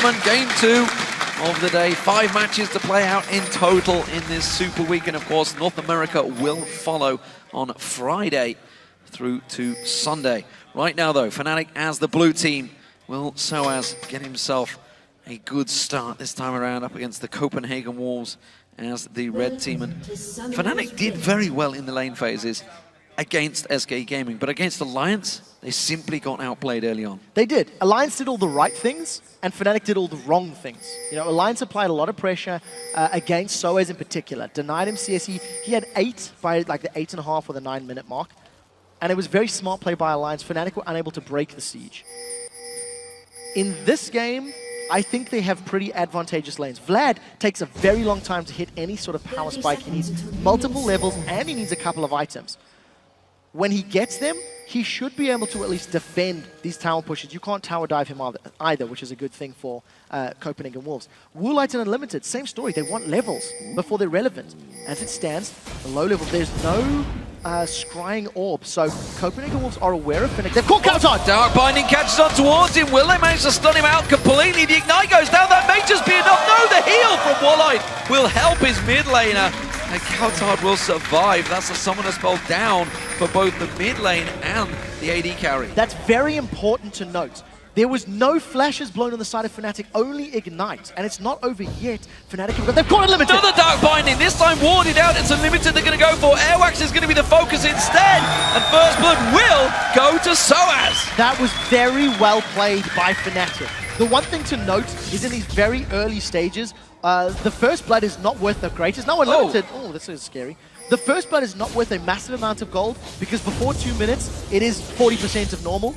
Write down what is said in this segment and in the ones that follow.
gentlemen, game 2 of the day. 5 matches to play out in total in this Super Week. And of course, North America will follow on Friday through to Sunday. Right now though, Fnatic as the blue team will Soaz get himself a good start this time around up against the Copenhagen Wolves as the red team. And Fnatic did very well in the lane phases against SK Gaming, but against Alliance, they simply got outplayed early on. They did. Alliance did all the right things, and Fnatic did all the wrong things. You know, Alliance applied a lot of pressure against Soaz in particular. Denied him CS. He had 8 by like the 8.5 or the 9-minute mark. And it was very smart play by Alliance. Fnatic were unable to break the siege. In this game, I think they have pretty advantageous lanes. Vlad takes a very long time to hit any sort of power spike. He needs multiple levels, and he needs a couple of items. When he gets them, he should be able to at least defend these tower pushes. You can't tower dive him either, which is a good thing for Copenhagen Wolves. Woolite and Unlimited, same story. They want levels before they're relevant. As it stands, the low level, there's no scrying orb. So Copenhagen Wolves are aware of Fnatic. They've caught Counter! Dark Binding catches on towards him. Will they manage to stun him out completely? The Ignite goes down. That may just be enough. No, the heal from Woolite will help his mid laner. And Coutard will survive. That's the summoner spell down for both the mid lane and the AD carry. That's very important to note. There was no flashes blown on the side of Fnatic, only Ignite. And it's not over yet. Fnatic, they've caught Unlimited! Another Dark Binding, this time warded out. It's Unlimited they're going to go for. Airwax is going to be the focus instead. And First Blood will go to Soaz. That was very well played by Fnatic. The one thing to note is in these very early stages, the First Blood is not worth the greatest. Now Unlimited, oh, this is scary. The First Blood is not worth a massive amount of gold because before 2 minutes, it is 40% of normal.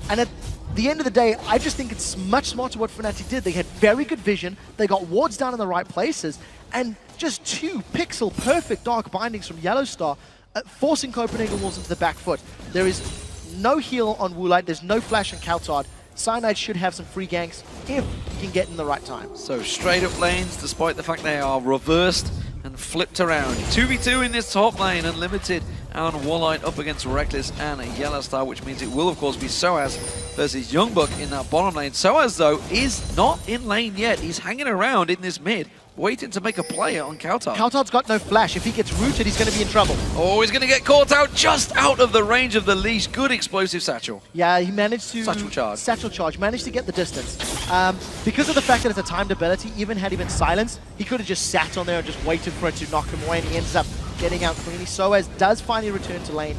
And at the end of the day, I just think it's much smarter what Fnatic did. They had very good vision, they got wards down in the right places, and just 2 pixel perfect Dark Bindings from Yellowstar, forcing Copenhagen Wolves into the back foot. There is no heal on Woolite, there's no flash on Coutard. Cyanide should have some free ganks if he can get in the right time. So straight up lanes, despite the fact they are reversed and flipped around. 2v2 in this top lane, Unlimited and Woolite up against Reckless and Yellowstar, which means it will of course be Soaz versus Youngbuck in that bottom lane. Soaz though is not in lane yet. He's hanging around in this mid, waiting to make a play on Coutard. Coutard's got no flash. If he gets rooted, he's going to be in trouble. Oh, he's going to get caught out just out of the range of the leash. Good explosive satchel. Yeah, he managed to... Satchel charge. Satchel charge. Managed to get the distance. Because of the fact that it's a timed ability, even had he been silenced, he could have just sat on there and just waited for it to knock him away, and he ends up getting out cleanly. Soaz does finally return to lane.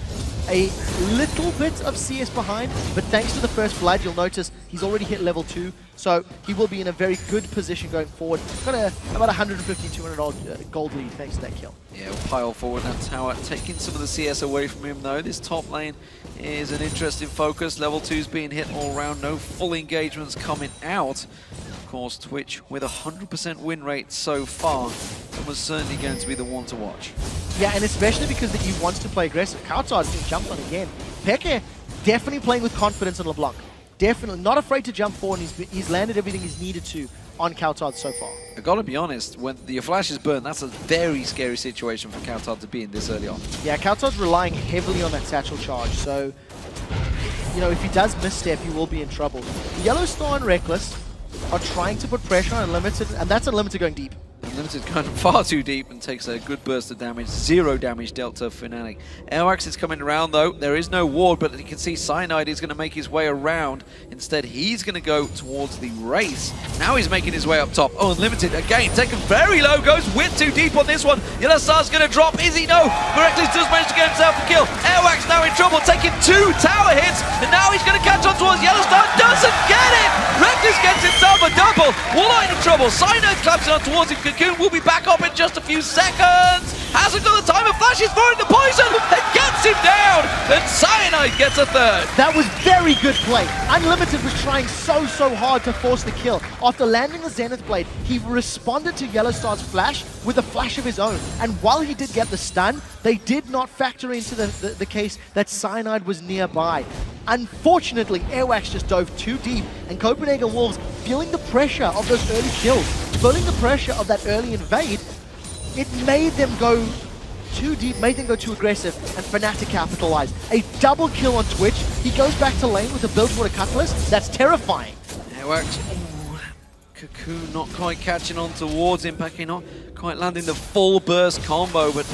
A little bit of CS behind, but thanks to the First Blood, you'll notice he's already hit level 2, so he will be in a very good position going forward. Got about 150, 200 gold lead thanks to that kill. Yeah, we'll pile forward that tower, taking some of the CS away from him though. This top lane is an interesting focus. Level 2's being hit all around, no full engagements coming out. Of course, Twitch with 100% win rate so far, and was certainly going to be the one to watch. Yeah, and especially because he wants to play aggressive. Coutard's being jumped on again. Peke definitely playing with confidence on LeBlanc. Definitely not afraid to jump forward, and he's landed everything he's needed to on Coutard so far. I gotta be honest, when your flash is burned, that's a very scary situation for Coutard to be in this early on. Yeah, Coutard's relying heavily on that satchel charge, so you know, if he does misstep, he will be in trouble. Yellowstar and Reckless are trying to put pressure on Unlimited, and that's Unlimited going deep. Unlimited going far too deep and takes a good burst of damage. 0 damage dealt to Fnatic. Airwax is coming around though. There is no ward, but you can see Cyanide is going to make his way around. Instead, he's going to go towards the race. Now he's making his way up top. Oh, Unlimited again, taken very low, goes way too deep on this one. Yellowstar's going to drop. Is he? No. Reckless does manage to get himself a kill. Airwax now in trouble, taking 2 tower hits, and now he's going to catch on towards Yellowstar. Doesn't get it! Reckless gets himself a double. Woolite in trouble. Cyanide claps it on towards him. Cocoon will be back up in just a few seconds. Hasn't got the time of flashes for it. The poison and gets him down. Then Cyanide gets a 3rd. That was very good play. Unlimited was trying so hard to force the kill. After landing the Zenith Blade, he responded to Yellowstar's flash with a flash of his own. And while he did get the stun, they did not factor into the case that Cyanide was nearby. Unfortunately, Airwax just dove too deep, and Copenhagen Wolves, feeling the pressure of those early kills, feeling the pressure of that early invade, it made them go too deep, made them go too aggressive, and Fnatic capitalized. A double kill on Twitch. He goes back to lane with a Bilgewater Cutlass. That's terrifying. Airwax Cocoon not quite catching on towards him. Peke not quite landing the full burst combo, but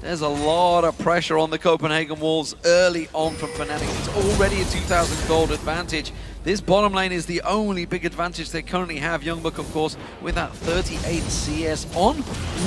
there's a lot of pressure on the Copenhagen Wolves early on from Fnatic. It's already a 2,000 gold advantage. This bottom lane is the only big advantage they currently have. Youngbuck, of course, with that 38 CS on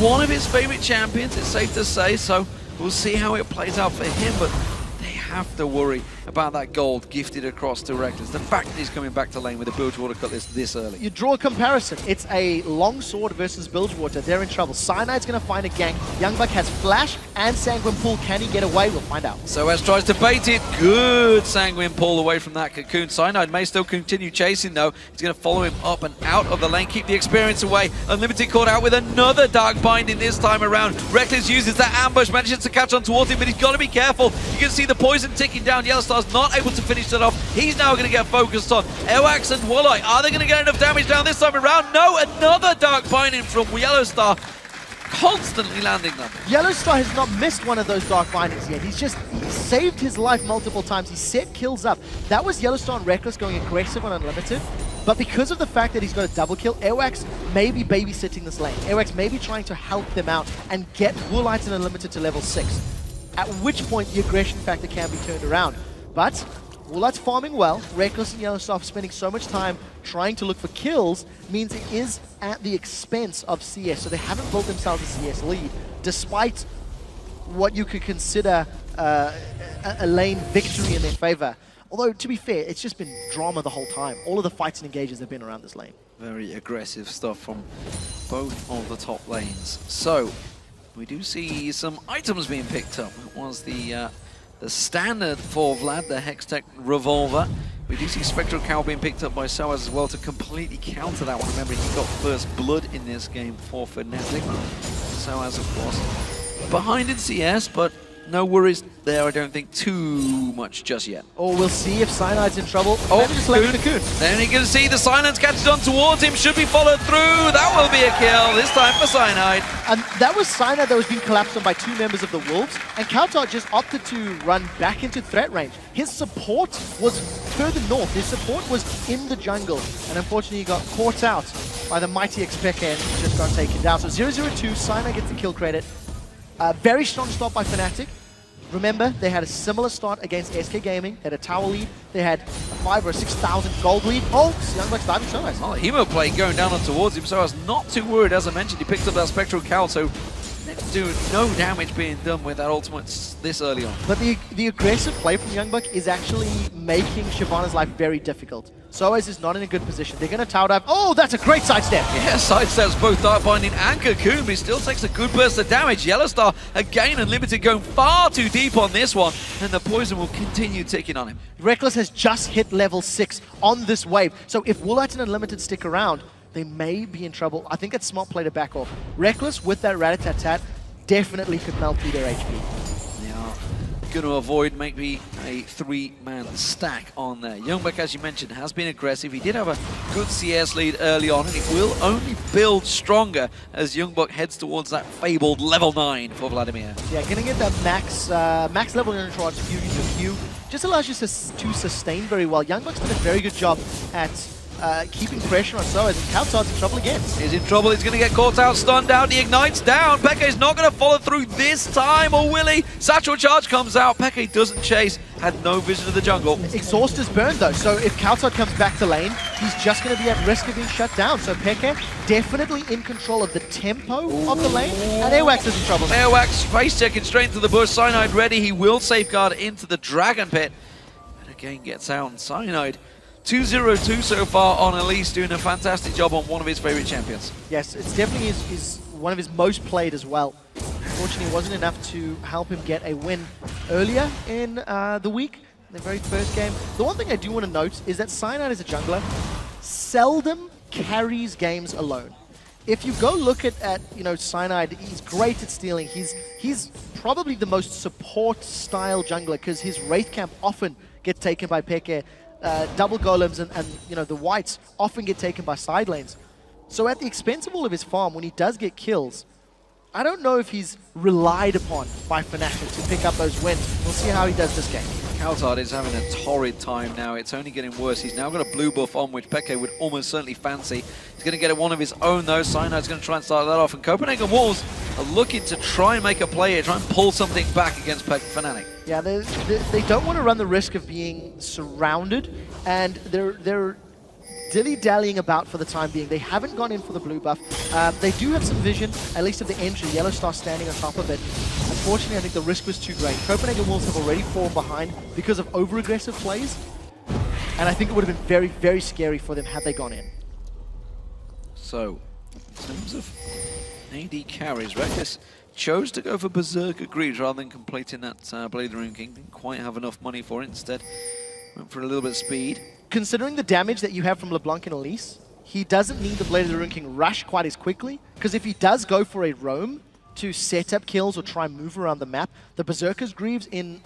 one of his favorite champions, it's safe to say, so we'll see how it plays out for him, but they have to worry about that gold gifted across to Reckless. The fact that he's coming back to lane with a Bilgewater Cutlass this early. You draw a comparison. It's a longsword versus Bilgewater. They're in trouble. Cyanide's going to find a gank. Youngbuck has flash and Sanguine Pool. Can he get away? We'll find out. Soaz tries to bait it. Good Sanguine Pull away from that Cocoon. Cyanide may still continue chasing though. He's going to follow him up and out of the lane. Keep the experience away. Unlimited caught out with another Dark Binding this time around. Reckless uses that ambush. Manages to catch on towards him, but he's got to be careful. You can see the poison ticking down. Yellowstar's not able to finish that off. He's now going to get focused on Ewax and Walleye. Are they going to get enough damage down this time around? No, another Dark Binding from Yellowstar. Constantly landing them. Yellowstar has not missed one of those Dark Bindings yet. He saved his life multiple times. He set kills up. That was Yellowstar and Reckless going aggressive on Unlimited. But because of the fact that he's got a double kill, Ewax may be babysitting this lane. Ewax may be trying to help them out and get Woolite and Unlimited to level 6. At which point the aggression factor can be turned around. But Woolite's farming well. Reckless and Yellowstar spending so much time trying to look for kills means it is at the expense of CS. So they haven't built themselves a CS lead, despite what you could consider a lane victory in their favor. Although, to be fair, it's just been drama the whole time. All of the fights and engages have been around this lane. Very aggressive stuff from both of the top lanes. So, we do see some items being picked up. It was the standard for Vlad, the Hextech Revolver. We do see Spectral Cow being picked up by Soaz as well to completely counter that one. Remember, he got first blood in this game for Fnatic. Soaz, of course, behind in CS, but no worries there, I don't think, too much just yet. Or we'll see if Cyanide's in trouble. Oh, maybe just let Cocoon. Then you can see the Silence catches on towards him, should be followed through. That will be a kill, this time for Cyanide. And that was Cyanide that was being collapsed on by 2 members of the Wolves, and Kautar just opted to run back into threat range. His support was further north, his support was in the jungle, and unfortunately he got caught out by the mighty Xpeke and just got taken down. So 0-0-2, Cyanide gets the kill credit. Very strong start by Fnatic. Remember, they had a similar start against SK Gaming. They had a tower lead. They had a 5,000 or 6,000 gold lead. Oh, Youngbuck's diving so nice. Oh, Hemo play going down on towards him, so I was not too worried. As I mentioned, he picked up that Spectral Cowl, so doing no damage being done with that ultimate this early on. But the aggressive play from Youngbuck is actually making Shyvana's life very difficult. Soaz is not in a good position. They're going to tower dive. Oh, that's a great sidestep. Yeah, sidesteps both Dark Binding and Cocoon, but he still takes a good burst of damage. Yellowstar, again, Unlimited going far too deep on this one, and the poison will continue ticking on him. Reckless has just hit level 6 on this wave. So if Woolite and Unlimited stick around, they may be in trouble. I think it's smart play to back off. Reckless with that rat-a-tat-tat definitely could melt through their HP. They are going to avoid maybe a 3-man stack on there. Youngbuck, as you mentioned, has been aggressive. He did have a good CS lead early on, and it will only build stronger as Youngbuck heads towards that fabled level 9 for Vladimir. Yeah, gonna get that max level neutral fusion to Q. Just allows you to sustain very well. Youngbuck's done a very good job at keeping pressure on Soaz, and Kautar's in trouble again. He's in trouble, he's going to get caught out, stunned out, he ignites down. Peke's not going to follow through this time, or will he? Satchel Charge comes out, Peke doesn't chase, had no vision of the jungle. Exhaust is burned though, so if Kautar comes back to lane, he's just going to be at risk of being shut down. So Peke definitely in control of the tempo of the lane, and Ewax is in trouble. Ewax face checking straight into the bush, Cyanide ready, he will safeguard into the Dragon Pit. And again gets out, and Cyanide 2-0-2 so far on Elise, doing a fantastic job on one of his favorite champions. Yes, it's definitely one of his most played as well. Unfortunately, it wasn't enough to help him get a win earlier in the week, the very first game. The one thing I do want to note is that Cyanide as a jungler seldom carries games alone. If you go look at Cyanide, he's great at stealing. He's probably the most support style jungler because his Wraith Camp often gets taken by Peke. Double golems and the whites often get taken by side lanes. So at the expense of all of his farm, when he does get kills, I don't know if he's relied upon by Fnatic to pick up those wins. We'll see how he does this game. Kaltard is having a torrid time now. It's only getting worse. He's now got a blue buff on, which Peke would almost certainly fancy. He's going to get one of his own, though. Cyanide's going to try and start that off. And Copenhagen Wolves are looking to try and make a play here, try and pull something back against Fnatic. Yeah, they don't want to run the risk of being surrounded, and they're dilly-dallying about for the time being. They haven't gone in for the blue buff. They do have some vision, at least of the entry. Yellow Star standing on top of it. Unfortunately, I think the risk was too great. Copenhagen Wolves have already fallen behind because of over-aggressive plays, and I think it would have been very, very scary for them had they gone in. So, in terms of AD carries, Reckless chose to go for Berserker Greaves rather than completing that Blade of the Rune King. Didn't quite have enough money for it. Instead, went for a little bit of speed. Considering the damage that you have from LeBlanc and Elise, he doesn't need the Blade of the Rune King rush quite as quickly, because if he does go for a roam to set up kills or try and move around the map, the Berserker's Greaves in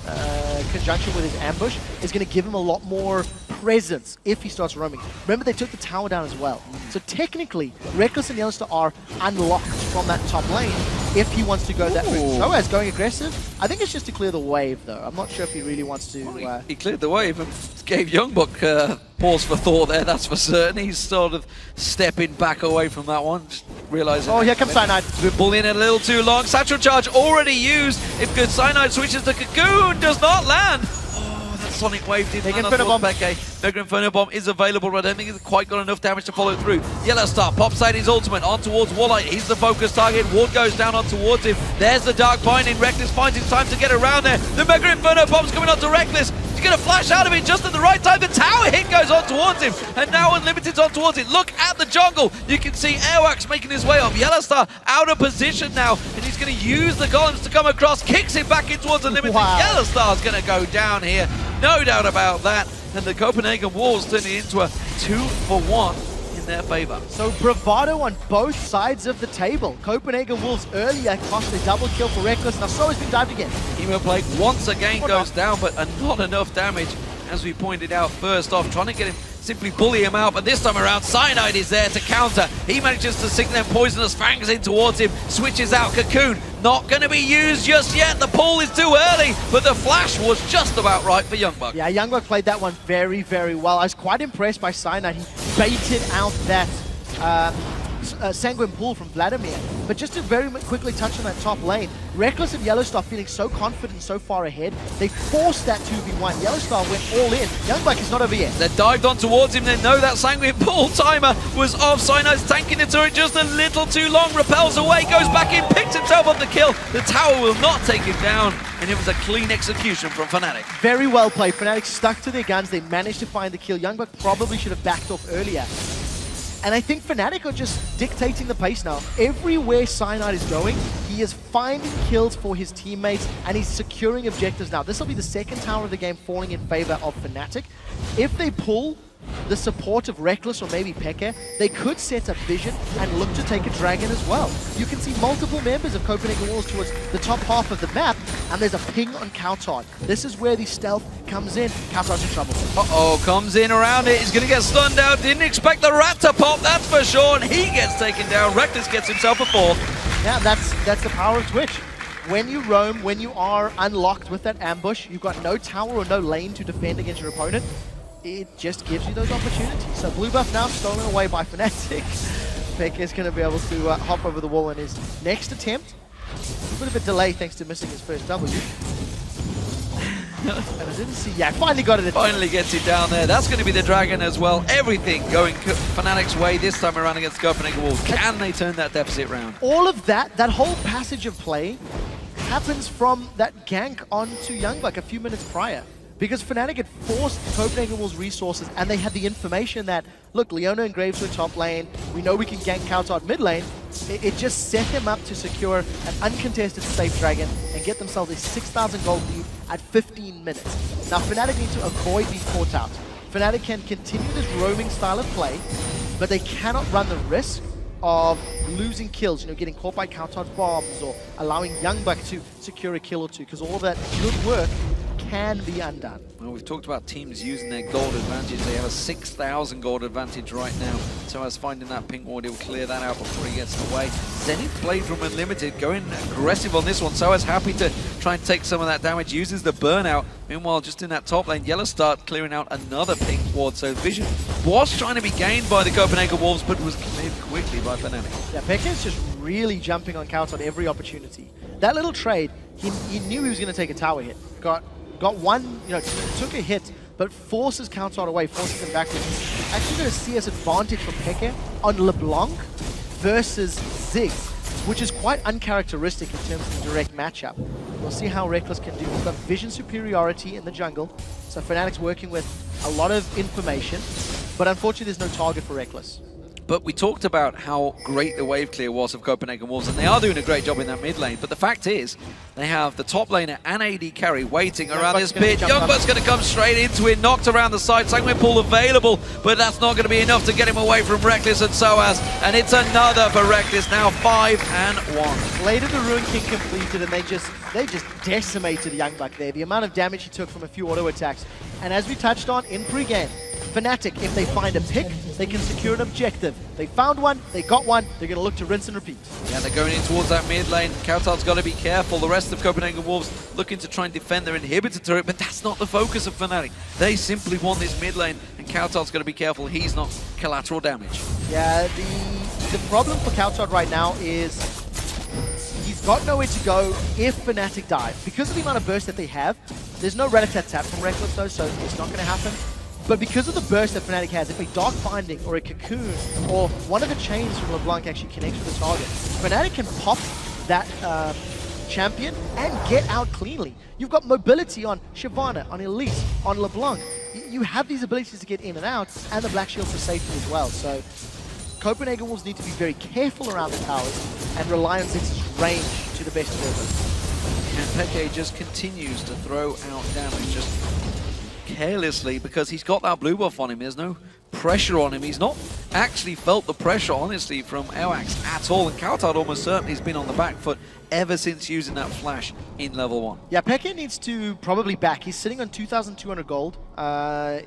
conjunction with his ambush is going to give him a lot more presence if he starts roaming. Remember, they took the tower down as well. So technically, Reckless and Yellowstar are unlocked from that top lane if he wants to go that route. So as going aggressive, I think it's just to clear the wave, though. I'm not sure if he really wants to... Well, he cleared the wave and gave Youngbuck pause for thought there, that's for certain. He's sort of stepping back away from that one, just realizing... Oh, here comes Cyanide. We're bullying it a little too long. Satchel Charge already used. If good Cyanide switches to Cocoon, does not land. That Sonic Wave didn't land on Peke. Mega Inferno Bomb is available, but I don't think it's quite got enough damage to follow through. Yellow Star pops out his ultimate on towards Warlight. He's the focus target. Ward goes down on towards him. There's the Dark Binding. Reckless finds his time to get around there. The Mega Inferno Bomb's coming on to Reckless. He's going to flash out of it just at the right time. The tower hit goes on towards him, and now Unlimited's on towards it. Look at the jungle. You can see Airwax making his way up. Yellow Star out of position now, and he's going to use the golems to come across. Kicks him back in towards Unlimited. Wow. Yellow Star's going to go down here. No doubt about that. And the Copenhagen Wolves turning into a 2-for-1 in their favor. So bravado on both sides of the table. Copenhagen Wolves earlier cost a double kill for Reckless. Now so has been dived again. Emo Plague once again goes down, but not enough damage. As we pointed out first off, trying to get him, simply bully him out, but this time around Cyanide is there to counter. He manages to sink them poisonous fangs in towards him, switches out Cocoon. Not going to be used just yet. The pull is too early, but the flash was just about right for Youngbuck. Yeah, Youngbuck played that one very, very well. I was quite impressed by Cyanide. He baited out that Sanguine Pool from Vladimir. But just to very quickly touch on that top lane, Reckless and Yellowstar feeling so confident so far ahead, they forced that 2v1. Yellowstar went all in. Youngbuck is not over yet. They dived on towards him. They know that Sanguine Pool timer was off. Cyanide's tanking the turret just a little too long. Repels away, goes back in, picks himself up the kill. The tower will not take him down, and it was a clean execution from Fnatic. Very well played. Fnatic stuck to their guns. They managed to find the kill. Youngbuck probably should have backed off earlier. And I think Fnatic are just dictating the pace now. Everywhere Cyanide is going, he is finding kills for his teammates, and he's securing objectives now. This will be the second tower of the game falling in favor of Fnatic. If they pull the support of Reckless or maybe Peke, they could set up Vision and look to take a Dragon as well. You can see multiple members of Copenhagen Wolves towards the top half of the map, and there's a ping on Kaltard. This is where the stealth comes in. Kaltard's in trouble. Uh-oh, comes in around it. He's going to get stunned out. Didn't expect the rat to pop, that's for sure. And he gets taken down. Reckless gets himself a fourth. Yeah, that's the power of Twitch. When you roam, when you are unlocked with that ambush, you've got no tower or no lane to defend against your opponent. It just gives you those opportunities. So blue buff now stolen away by Fnatic. Peke is going to be able to hop over the wall in his next attempt. A bit of a delay thanks to missing his first W. And I didn't see... Yeah, finally got it. Finally gets it down there. That's going to be the Dragon as well. Everything going Fnatic's way this time around against Copenhagen Wolves. Can they turn that deficit round? All of that whole passage of play happens from that gank onto Youngbuck a few minutes prior. Because Fnatic had forced Copenhagen Wolves' resources, and they had the information that, look, Leona and Graves were top lane, we know we can gank Kaltard mid lane. It just set them up to secure an uncontested safe Dragon and get themselves a 6,000 gold lead at 15 minutes. Now, Fnatic need to avoid being caught out. Fnatic can continue this roaming style of play, but they cannot run the risk of losing kills, you know, getting caught by Kaltard's bombs or allowing Youngbuck to secure a kill or two, because all of that good work can be undone. Well, we've talked about teams using their gold advantage. They have a 6,000 gold advantage right now. So as finding that pink ward, he'll clear that out before he gets away. Zenith played from Unlimited, going aggressive on this one. So as happy to try and take some of that damage, uses the burnout. Meanwhile, just in that top lane, Yellow start clearing out another pink ward. So Vision was trying to be gained by the Copenhagen Wolves, but was cleared quickly by Fanatic. Yeah, Pekka's just really jumping on Couch on every opportunity. That little trade, he knew he was going to take a tower hit. Got one, took a hit, but forces Countard away, forces him backwards. Actually going to see us advantage for Pekka on LeBlanc versus Ziggs, which is quite uncharacteristic in terms of the direct matchup. We'll see how Reckless can do. We've got vision superiority in the jungle, so Fnatic's working with a lot of information, but unfortunately there's no target for Reckless. But we talked about how great the wave clear was of Copenhagen Wolves, and they are doing a great job in that mid lane. But the fact is, they have the top laner and AD carry waiting around this pit. Youngbuck's going to come straight into it, knocked around the side. Sanguine Pool available, but that's not going to be enough to get him away from Reckless and Soaz. And it's another for Reckless, now 5-1. Blade of the Ruin King completed, and they just decimated Youngbuck there. The amount of damage he took from a few auto attacks. And as we touched on in pre-game, Fnatic, if they find a pick, they can secure an objective. They found one, they got one, they're going to look to rinse and repeat. Yeah, they're going in towards that mid lane. Kautar's got to be careful. The rest of Copenhagen Wolves looking to try and defend their inhibitor turret, but that's not the focus of Fnatic. They simply want this mid lane, and Kautar's got to be careful he's not collateral damage. Yeah, the problem for Kautar right now is he's got nowhere to go if Fnatic die. Because of the amount of burst that they have, there's no Rat-a-tat-tat from Reckless though, so it's not going to happen. But because of the burst that Fnatic has, if a Dark Binding or a Cocoon or one of the chains from LeBlanc actually connects with the target, Fnatic can pop that champion and get out cleanly. You've got mobility on Shyvana, on Elise, on LeBlanc. You have these abilities to get in and out, and the Black Shield for safety as well. So Copenhagen Wolves need to be very careful around the towers and rely on Ziggs' range to the best of their ability. And Peke just continues to throw out damage, just carelessly, because he's got that blue buff on him. There's no pressure on him. He's not actually felt the pressure, honestly, from Elwax at all. And Kautar almost certainly has been on the back foot ever since using that flash in level 1. Yeah, Peke needs to probably back. He's sitting on 2,200 gold that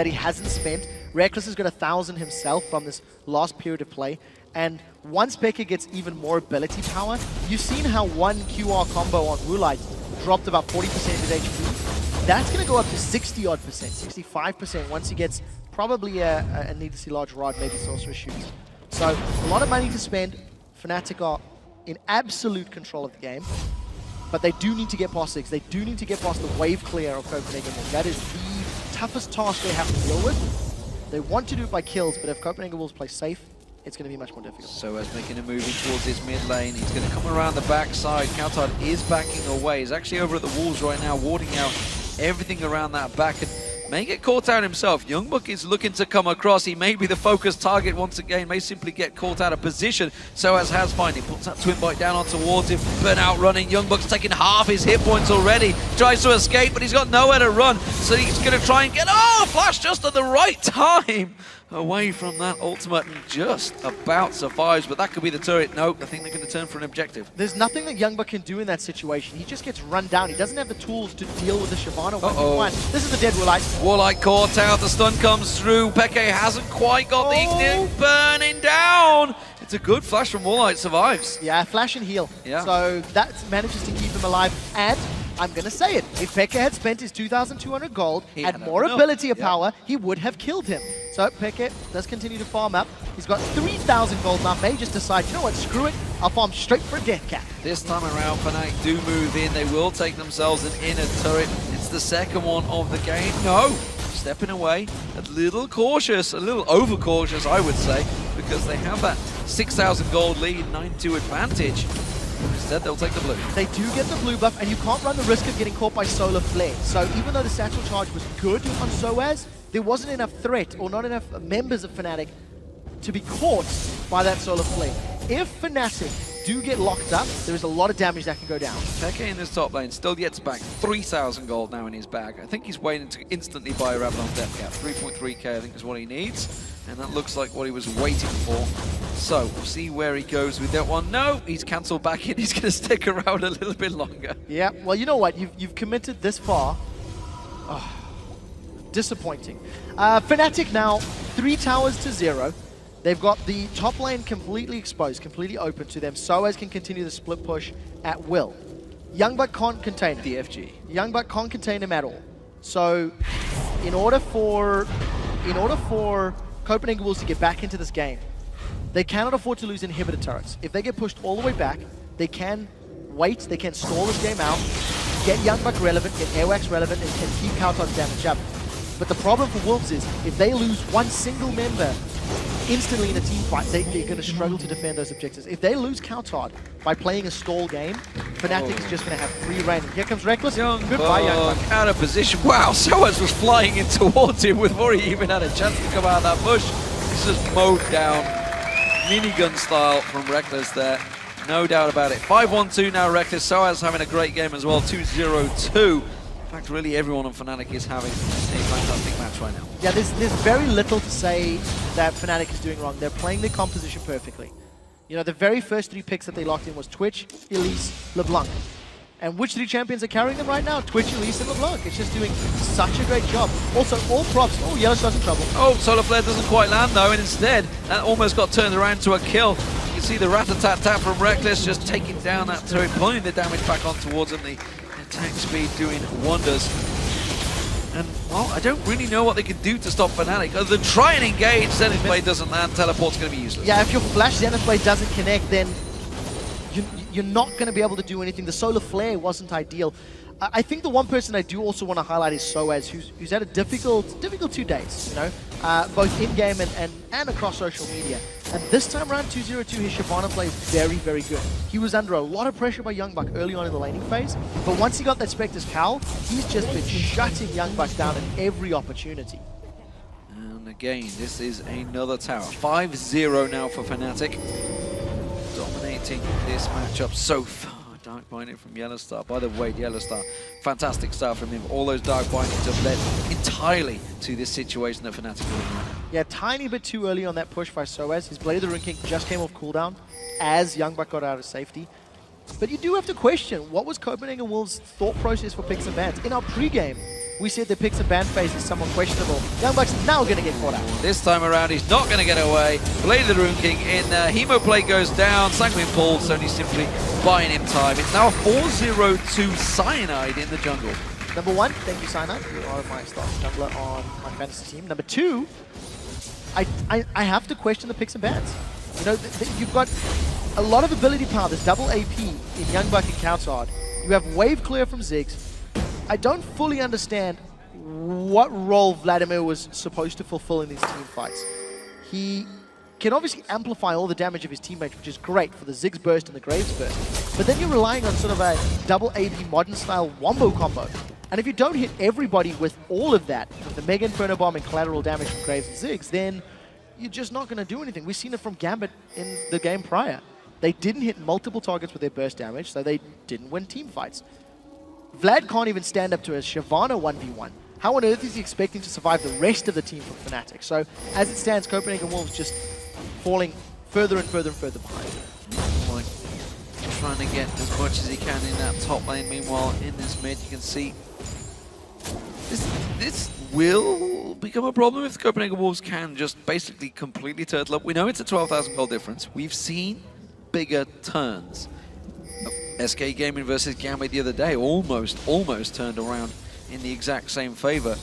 he hasn't spent. Reckless has got 1,000 himself from this last period of play. And once Peke gets even more ability power, you've seen how one QR combo on Woolite dropped about 40% of his HP. That's going to go up to 60-odd percent, 65% once he gets probably a needlessly large rod, maybe Sorcerer Shoots. So a lot of money to spend. Fnatic are in absolute control of the game, but they do need to get past Ziggs. They do need to get past the wave clear of Copenhagen. That is the toughest task they have to deal with. They want to do it by kills, but if Copenhagen Wolves play safe, it's going to be much more difficult. So as making a move in towards his mid lane, he's going to come around the backside. Kautar is backing away. He's actually over at the walls right now, warding out everything around that back, and may get caught out himself. Youngbuck is looking to come across. He may be the focused target once again, may simply get caught out of position. So as Hasfind, he puts that twin bite down on towards him, but outrunning. Youngbuck's taking half his hit points already. Tries to escape, but he's got nowhere to run. So he's going to try and get, flash just at the right time away from that ultimate, and just about survives, but that could be the turret. Nope, I think they're going to turn for an objective. There's nothing that Youngbuck can do in that situation. He just gets run down. He doesn't have the tools to deal with the Shyvana 1v1. This is the dead Woolite. Woolite caught out, the stun comes through. Peke hasn't quite got the ignite, burning down. It's a good flash from Woolite, survives. Yeah, flash and heal. Yeah. So that manages to keep him alive. And I'm going to say it, if Peke had spent his 2,200 gold, had more ability or power, he would have killed him. So Peke does continue to farm up. He's got 3,000 gold now. May just decide, you know what, screw it, I'll farm straight for a death cap. This time around, Fnatic do move in. They will take themselves an inner turret. It's the second one of the game. No, stepping away, a little cautious, a little overcautious, I would say, because they have that 6,000 gold lead, 9-2 advantage. Instead, they'll take the blue. They do get the blue buff, and you can't run the risk of getting caught by Solar Flare. So even though the satchel charge was good on Soaz, there wasn't enough threat or not enough members of Fnatic to be caught by that Solar Flare. If Fnatic do get locked up, there is a lot of damage that can go down. Peke in this top lane still gets back 3,000 gold now in his bag. I think he's waiting to instantly buy a Rabadon's death cap. 3.3k I think is what he needs. And that looks like what he was waiting for. So, we'll see where he goes with that one. No, he's cancelled back in. He's going to stick around a little bit longer. Yeah, well, you know what? You've committed this far. Disappointing. Fnatic now 3 towers to 0. They've got the top lane completely exposed, completely open to them. Soaz can continue the split push at will. Youngbuck can't contain him. DFG. Youngbuck can't contain him at all. So, in order for Copenhagen Wolves to get back into this game, they cannot afford to lose inhibitor turrets. If they get pushed all the way back, they can wait, they can stall this game out, get Youngbuck relevant, get Airwax relevant, and keep Kautar's damage up. But the problem for Wolves is, if they lose one single member instantly in a team fight, they're going to struggle to defend those objectives. If they lose Kautar by playing a stall game, Fnatic is just going to have free reign. And here comes Reckless. Goodbye, Youngbuck. Out of position. Wow, Soaz was flying in towards him before he even had a chance to come out of that bush. He's just mowed down. Minigun style from Reckless there. No doubt about it. 5-1-2 now, Reckless. Soaz having a great game as well. 2-0-2. In fact, really everyone on Fnatic is having a fantastic match right now. Yeah, there's very little to say that Fnatic is doing wrong. They're playing their composition perfectly. You know, the very first 3 picks that they locked in was Twitch, Elise, LeBlanc. And which 3 champions are carrying them right now? Twitch, Elise, and LeBlanc. It's just doing such a great job. Also, all props. Oh, Yellowstar's in trouble. Oh, Solar Flare doesn't quite land though, and instead, that almost got turned around to a kill. You can see the rat-a-tat-tat from Reckless just taking down that turret, pulling the damage back on towards him. The attack speed doing wonders. And, well, I don't really know what they can do to stop Fnatic. Other than try and engage, Zenith Blade doesn't land, teleport's going to be useless. Yeah, if your Flash Zenith Blade doesn't connect, then you're not going to be able to do anything. The Solar Flare wasn't ideal. I think the one person I do also want to highlight is Soaz, who's had a difficult 2 days, you know, both in-game and across social media. And this time around, 2-0-2, his Shyvana play is very, very good. He was under a lot of pressure by Youngbuck early on in the laning phase, but once he got that Spectre's Cowl, he's just been shutting Youngbuck down at every opportunity. And again, this is another tower. 5-0 now for Fnatic. Dominating this matchup so far. Dark Binding from Yellowstar. By the way, Yellowstar, fantastic start from him. All those Dark Bindings have led entirely to this situation that Fnatic are in. Yeah, tiny bit too early on that push by Soaz. His Blade of the Rune King just came off cooldown as Youngbuck got out of safety. But you do have to question, what was Copenhagen Wolves' thought process for picks and bans? In our pregame, we said the picks and ban phase is somewhat questionable. Youngbuck's now going to get caught out. This time around, he's not going to get away. Blade of the Rune King in Hemo Plate goes down. Sanguine Pulse only simply buying him time. It's now a 4-0-2 Cyanide in the jungle. Number 1, thank you, Cyanide. You are my starting jungler on my fantasy team. Number 2, I have to question the picks and bans. You know, you've got a lot of ability power. There's double AP in Youngbuck and Kautar. You have wave clear from Ziggs. I don't fully understand what role Vladimir was supposed to fulfill in these team fights. He can obviously amplify all the damage of his teammates, which is great for the Ziggs burst and the Graves burst. But then you're relying on sort of a double AP modern style wombo combo. And if you don't hit everybody with all of that, with the Mega Inferno Bomb and collateral damage from Graves and Ziggs, then you're just not going to do anything. We've seen it from Gambit in the game prior. They didn't hit multiple targets with their burst damage, so they didn't win team fights. Vlad can't even stand up to a Shyvana 1v1. How on earth is he expecting to survive the rest of the team from Fnatic? So, as it stands, Copenhagen Wolves just falling further and further and further behind. Like, trying to get as much as he can in that top lane. Meanwhile, in this mid, you can see this will become a problem if the Copenhagen Wolves can just basically completely turtle up. We know it's a 12,000 gold difference. We've seen bigger turns. SK Gaming versus Gambit the other day almost turned around in the exact same favor.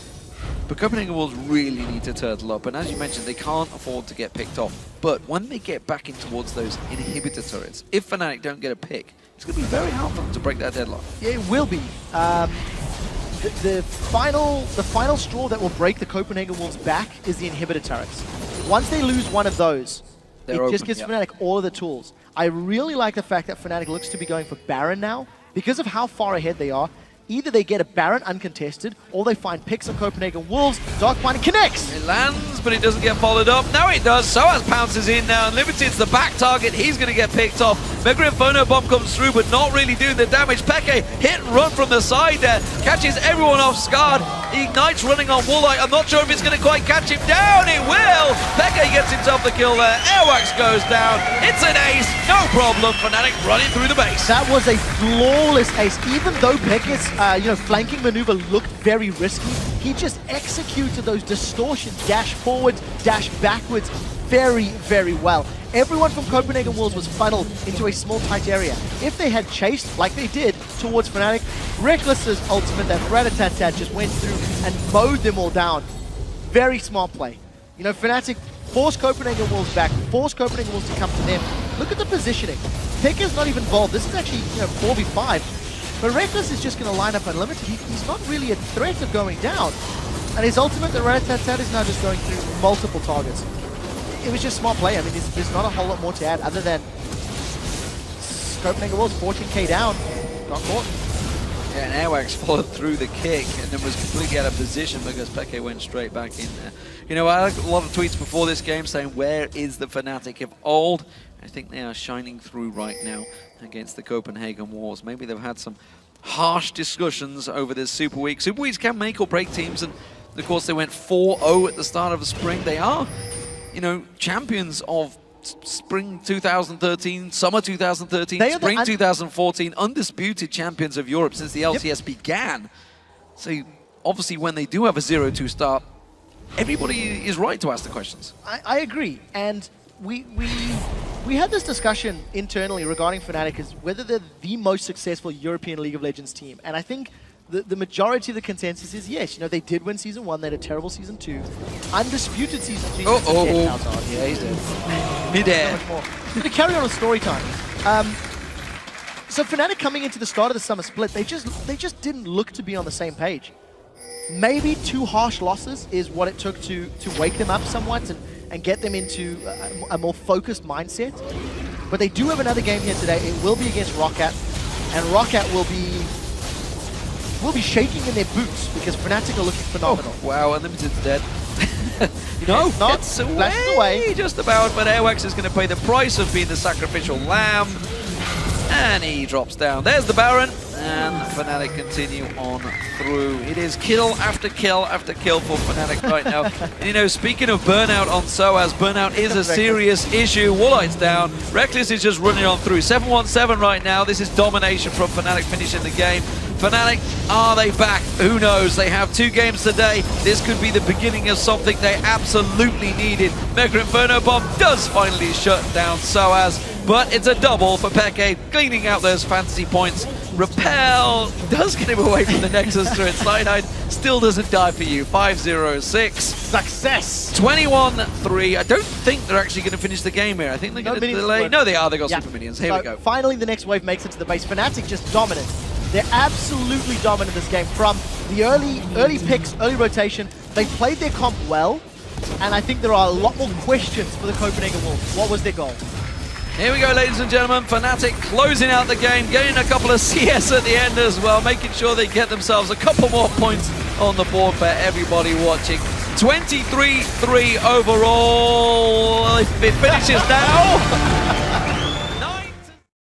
But Copenhagen Wolves really need to turtle up, and as you mentioned, they can't afford to get picked off. But when they get back in towards those inhibitor turrets, if Fnatic don't get a pick, it's going to be very hard for them to break that deadlock. Yeah, it will be. The final straw that will break the Copenhagen Wolves back is the inhibitor turrets. Once they lose one of those, it just gives Fnatic all of the tools. I really like the fact that Fnatic looks to be going for Baron now. Because of how far ahead they are, either they get a Baron uncontested, or they find picks on Copenhagen Wolves, Dark Binding connects! It lands, but it doesn't get followed up. Now it does. Soaz pounces in now, and Limited's the back target. He's going to get picked off. Mega Inferno Bomb comes through, but not really doing the damage. Peke hit and run from the side there. Catches everyone off guard. Ignite's running on Woolite. I'm not sure if it's going to quite catch him down. It will. Peke gets himself the kill there. Airwax goes down. It's an ace. No problem. Fnatic running through the base. That was a flawless ace. Even though Peke's flanking maneuver looked very risky, he just executed those distortion dash forwards, dash backwards very, very well. Everyone from Copenhagen Wolves was funneled into a small tight area. If they had chased, like they did, towards Fnatic, Reckless's ultimate, that Rat-a-tat-tat, just went through and mowed them all down. Very smart play. You know, Fnatic forced Copenhagen Wolves back, forced Copenhagen Wolves to come to them. Look at the positioning. Peke's not even involved. This is actually, 4v5. But Reckless is just going to line up unlimited. He's not really a threat of going down. And his ultimate, the Rat-a-tat-tat, is now just going through multiple targets. It was just smart play. I mean, there's not a whole lot more to add other than Copenhagen Wolves 14k down, got caught. Yeah, and Airwax followed through the kick and then was completely out of position because Peke went straight back in there. You know, I had a lot of tweets before this game saying, where is the Fnatic of old? I think they are shining through right now against the Copenhagen Wolves. Maybe they've had some harsh discussions over this Super Week. Super Weeks can make or break teams, and of course they went 4-0 at the start of the spring. They are, champions of Spring 2013, Summer 2013, Spring 2014, undisputed champions of Europe since the LCS began. So obviously when they do have a 0-2 start, everybody is right to ask the questions. I agree, and we had this discussion internally regarding Fnatic as whether they're the most successful European League of Legends team, and I think the majority of the consensus is yes. They did win Season 1, they had a terrible Season 2, undisputed Season 3. Yeah, he's dead. He's dead. To carry on with story time. So Fnatic coming into the start of the summer split, they just didn't look to be on the same page. Maybe 2 harsh losses is what it took to wake them up somewhat and get them into a more focused mindset. But they do have another game here today. It will be against Roccat, and Roccat will be shaking in their boots because Fnatic are looking phenomenal. Oh, wow, Unlimited's dead. No, it's away just about, but Airwax is going to pay the price of being the sacrificial lamb. And he drops down. There's the Baron, and Fnatic continue on through. It is kill after kill after kill for Fnatic right now. And speaking of burnout on Soaz, burnout is a serious issue. Woolite's down. Reckless is just running on through. 7-1-7 right now. This is domination from Fnatic finishing the game. Fnatic, are they back? Who knows? They have 2 games today. This could be the beginning of something they absolutely needed. Mega Inferno Bomb does finally shut down Soaz, but it's a double for Peke, cleaning out those fantasy points. Repel does get him away from the Nexus through it. Cyanide still doesn't die for you. 5-0-6. Success! 21-3. I don't think they're actually going to finish the game here. I think they're going to delay. No, they are. They got Super Minions. Here we go. Finally, the next wave makes it to the base. Fnatic just dominant. They're absolutely dominant this game. From the early picks, early rotation, they played their comp well, and I think there are a lot more questions for the Copenhagen Wolves. What was their goal? Here we go, ladies and gentlemen. Fnatic closing out the game, getting a couple of CS at the end as well, making sure they get themselves a couple more points on the board for everybody watching. 23-3 overall. If it finishes now...